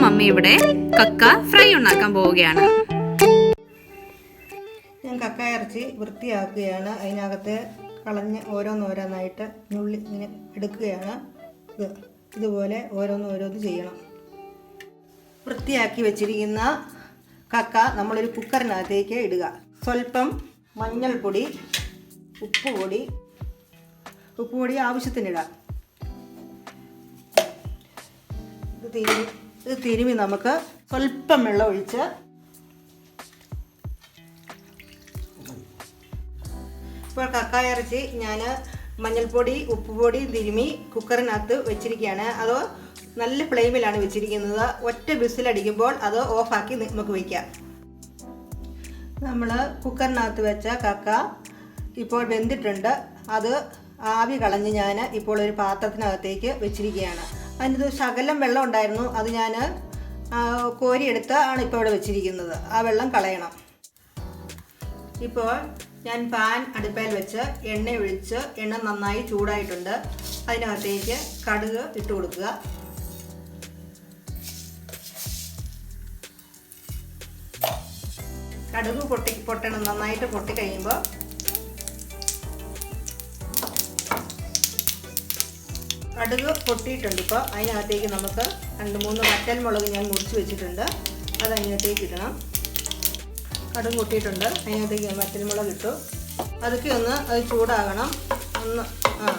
Mummy ഇവിടെ കക്ക fry ഉണ്ടാക്കാൻ പോവുകയാണ്. ഞാൻ കക്ക ഇറച്ചി വൃത്തിയാക്കുകയാണ്. അതിനകത്ത് കളഞ്ഞ് ഓരോന്നോരോന്നായിട്ട് നുള്ളി ഇങ്ങനെ എടുക്കുകയാണ്. ഇതുപോലെ ഓരോന്ന് ചെയ്യണം. വൃത്തിയാക്കി വെച്ചിരിക്കുന്ന കക്ക നമ്മളൊരു കുക്കറിനകത്തേക്ക് ഇടുക. സ്വല്പം മഞ്ഞൾപ്പൊടി, ഉപ്പുപൊടി ആവശ്യത്തിനിടാം. ഇത് തിരുമി നമുക്ക് സ്വല്പം വെള്ളം ഒഴിച്ച് ഇപ്പോൾ കക്ക ഇറച്ചി ഞാൻ മഞ്ഞൾപ്പൊടി ഉപ്പുപൊടി തിരുമി കുക്കറിനകത്ത് വെച്ചിരിക്കുകയാണ്. അത് നല്ല ഫ്ലെയിമിലാണ് വെച്ചിരിക്കുന്നത്. ഒറ്റ വിസിലടിക്കുമ്പോൾ അത് ഓഫാക്കി നമുക്ക് വയ്ക്കാം. നമ്മൾ കുക്കറിനകത്ത് വെച്ച കക്ക ഇപ്പോൾ വെന്തിട്ടുണ്ട്. അത് ആവി കളഞ്ഞ് ഞാൻ ഇപ്പോൾ ഒരു പാത്രത്തിനകത്തേക്ക് വെച്ചിരിക്കുകയാണ്. അതിൻ്റെ ശകലം വെള്ളം ഉണ്ടായിരുന്നു, അത് ഞാൻ കോരിയെടുത്ത് ആണ് ഇപ്പോൾ ഇവിടെ വെച്ചിരിക്കുന്നത്. ആ വെള്ളം കളയണം. ഇപ്പോൾ ഞാൻ പാൻ അടുപ്പയിൽ വെച്ച് എണ്ണ ഒഴിച്ച് എണ്ണ നന്നായി ചൂടായിട്ടുണ്ട്. അതിനകത്തേക്ക് കടുക് ഇട്ട് കൊടുക്കുക. കടുക് പൊട്ടണം. നന്നായിട്ട് പൊട്ടിക്കഴിയുമ്പോൾ കടുക് പൊട്ടിയിട്ടുണ്ട്. ഇപ്പോൾ അതിനകത്തേക്ക് നമുക്ക് 2-3 വറ്റൽമുളക് ഞാൻ മുറിച്ച് വെച്ചിട്ടുണ്ട്, അത് അതിനകത്തേക്ക് ഇടണം. കടുക് പൊട്ടിയിട്ടുണ്ട്, അതിനകത്തേക്ക് ഞാൻ വറ്റൽമുളക് ഇട്ടു. അതൊക്കെ അത് ചൂടാകണം.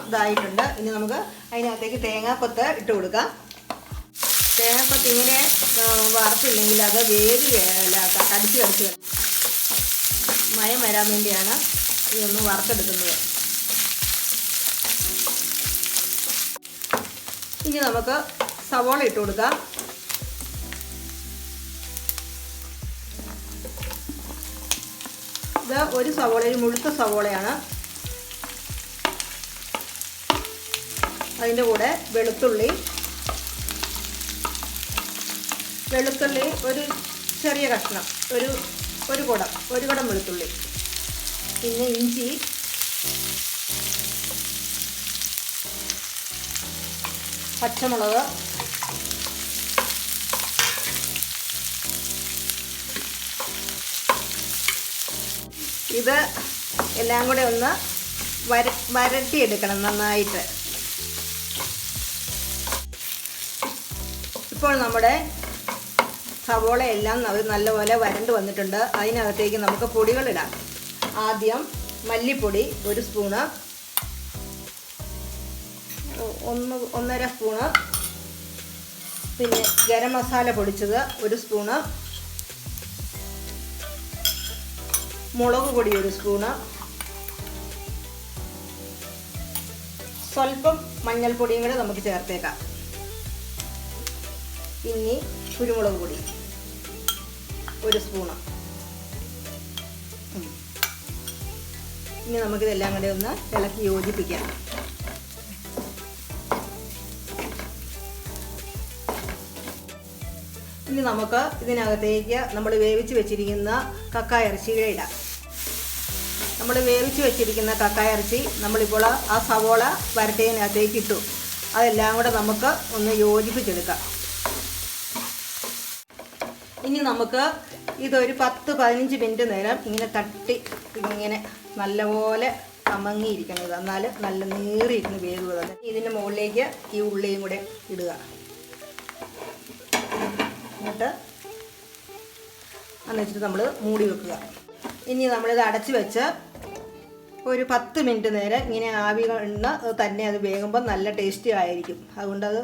ഇതായിട്ടുണ്ട്. ഇനി നമുക്ക് അതിനകത്തേക്ക് തേങ്ങാക്കൊത്ത് ഇട്ട് കൊടുക്കാം. തേങ്ങാക്കൊത്ത് ഇങ്ങനെ വറുത്തില്ലെങ്കിൽ അത് വേഗില്ല, കടിച്ച് മയം വരാൻ വേണ്ടിയാണ് ഇതൊന്ന് വറുത്തെടുക്കുന്നത്. ഇനി നമുക്ക് സവോള ഇട്ട് കൊടുക്കാം. ഇത് ഒരു മുഴുത്ത സവോളയാണ്. അതിൻ്റെ കൂടെ വെളുത്തുള്ളി ഒരു ചെറിയ കഷ്ണം, ഒരു കുടം വെളുത്തുള്ളി. പിന്നെ ഇഞ്ചി, പച്ചമുളക്, ഇത് എല്ലാം കൂടെ ഒന്ന് വരട്ടിയെടുക്കണം നന്നായിട്ട്. ഇപ്പോൾ നമ്മുടെ സവോള എല്ലാം നല്ലപോലെ വരണ്ട് വന്നിട്ടുണ്ട്. അതിനകത്തേക്ക് നമുക്ക് പൊടികളിടാം. ആദ്യം മല്ലിപ്പൊടി 1 സ്പൂണ്, 1.5 സ്പൂണ്. പിന്നെ ഗരം മസാല പൊടിച്ചത് 1 സ്പൂണ്, മുളക് പൊടി 1 സ്പൂണ്, സ്വല്പം മഞ്ഞൾപ്പൊടിയും കൂടെ നമുക്ക് ചേർത്തേക്കാം. ഇനി കുരുമുളക് പൊടി 1 സ്പൂണ്. ഇനി നമുക്കിതെല്ലാം കൂടെ ഒന്ന് ഇളക്കി യോജിപ്പിക്കാം. ഇനി നമുക്ക് ഇതിനകത്തേക്ക് നമ്മൾ വേവിച്ച് വെച്ചിരിക്കുന്ന കക്ക ഇറച്ചിയുടെ ഇടാം. നമ്മൾ വേവിച്ച് വെച്ചിരിക്കുന്ന കക്ക ഇറച്ചി നമ്മളിപ്പോൾ ആ സവോള വരട്ടിയതിനകത്തേക്ക് ഇട്ടു. അതെല്ലാം കൂടെ നമുക്ക് ഒന്ന് യോജിപ്പിച്ചെടുക്കാം. ഇനി നമുക്ക് ഇതൊരു 10-15 മിനിറ്റ് നേരം ഇങ്ങനെ തട്ടി ഇങ്ങനെ നല്ലപോലെ കമങ്ങിയിരിക്കണം. ഇത് എന്നാൽ നല്ല നീറിയിരുന്ന് വേവുക തന്നെ. ഇതിൻ്റെ മുകളിലേക്ക് ഈ ഉള്ളിയും കൂടെ ഇടുക. എന്നിട്ട് നമ്മൾ മൂടി വെക്കുക. ഇനി നമ്മളിത് അടച്ച് വെച്ച് ഒരു 10 മിനിറ്റ് നേരം ഇങ്ങനെ ആവി കൊണ്ട് തന്നെ അത് വേകുമ്പോൾ നല്ല ടേസ്റ്റി ആയിരിക്കും. അതുകൊണ്ട് അത്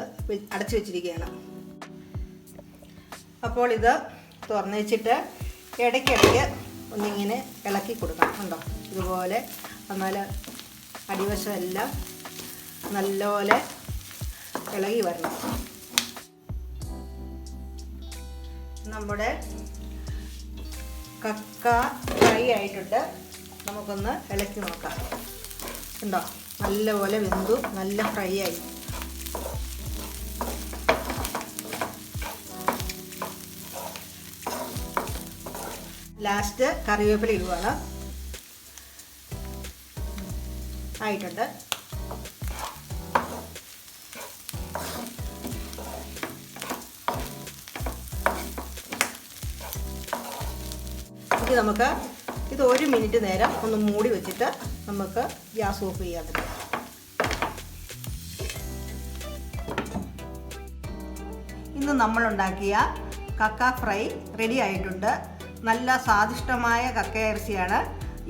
അടച്ച് വെച്ചിരിക്കുകയാണ്. അപ്പോൾ ഇത് തുറന്ന് വെച്ചിട്ട് ഇടയ്ക്കിടയ്ക്ക് ഒന്നിങ്ങനെ ഇളക്കി കൊടുക്കണം. ഉണ്ടോ, ഇതുപോലെ. എന്നാൽ അടിവശം എല്ലാം നല്ലപോലെ ഇളകി വരണം. നമ്മുടെ കക്ക ഫ്രൈ ആയിട്ടുണ്ട്. നമുക്കൊന്ന് ഇളക്കി നോക്കാം. ഉണ്ടോ, നല്ലപോലെ വെന്തു, നല്ല ഫ്രൈ ആയി. ലാസ്റ്റ് കറിവേപ്പില ഇടുവാണ്. ആയിട്ടുണ്ട്. ഇത് നമുക്ക് ഇത് 1 മിനിറ്റ് നേരം ഒന്ന് മൂടി വെച്ചിട്ട് നമുക്ക് ഗ്യാസ് ഓഫ് ചെയ്യാൻ പറ്റും. ഇന്ന് നമ്മളുണ്ടാക്കിയ കക്ക ഫ്രൈ റെഡി ആയിട്ടുണ്ട്. നല്ല സ്വാദിഷ്ടമായ കക്ക ഇറച്ചിയാണ്.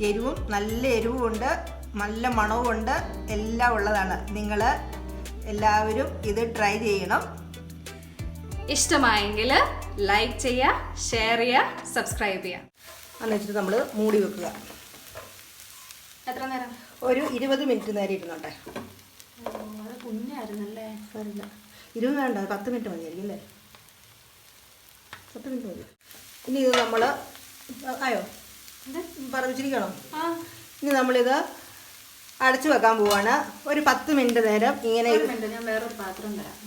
എരിവും നല്ല എരിവുമുണ്ട്, നല്ല മണവുമുണ്ട്, എല്ലാം ഉള്ളതാണ്. നിങ്ങൾ എല്ലാവരും ഇത് ട്രൈ ചെയ്യണം. ഇഷ്ടമായെങ്കിൽ ലൈക്ക് ചെയ്യുക, ഷെയർ ചെയ്യുക, സബ്സ്ക്രൈബ് ചെയ്യുക. എന്ന് വെച്ചിട്ട് നമ്മൾ മൂടി വെക്കുക. എത്ര നേരം? ഒരു 20 മിനിറ്റ് നേരം ഇരുന്നോട്ടെ. അത് കുഞ്ഞായിരുന്നല്ലേ. 20 വേണ്ട, 10 മിനിറ്റ് മതിയായിരിക്കും അല്ലേ? 10 മിനിറ്റ് മതി. ഇനി ഇത് നമ്മൾ ആയോ പറഞ്ഞിരിക്കണം. ഇനി നമ്മളിത് അടച്ചു വെക്കാൻ പോവാണ്. ഒരു 10 മിനിറ്റ് നേരം ഇങ്ങനെ. ഞാൻ വേറൊരു പാത്രം തരാം.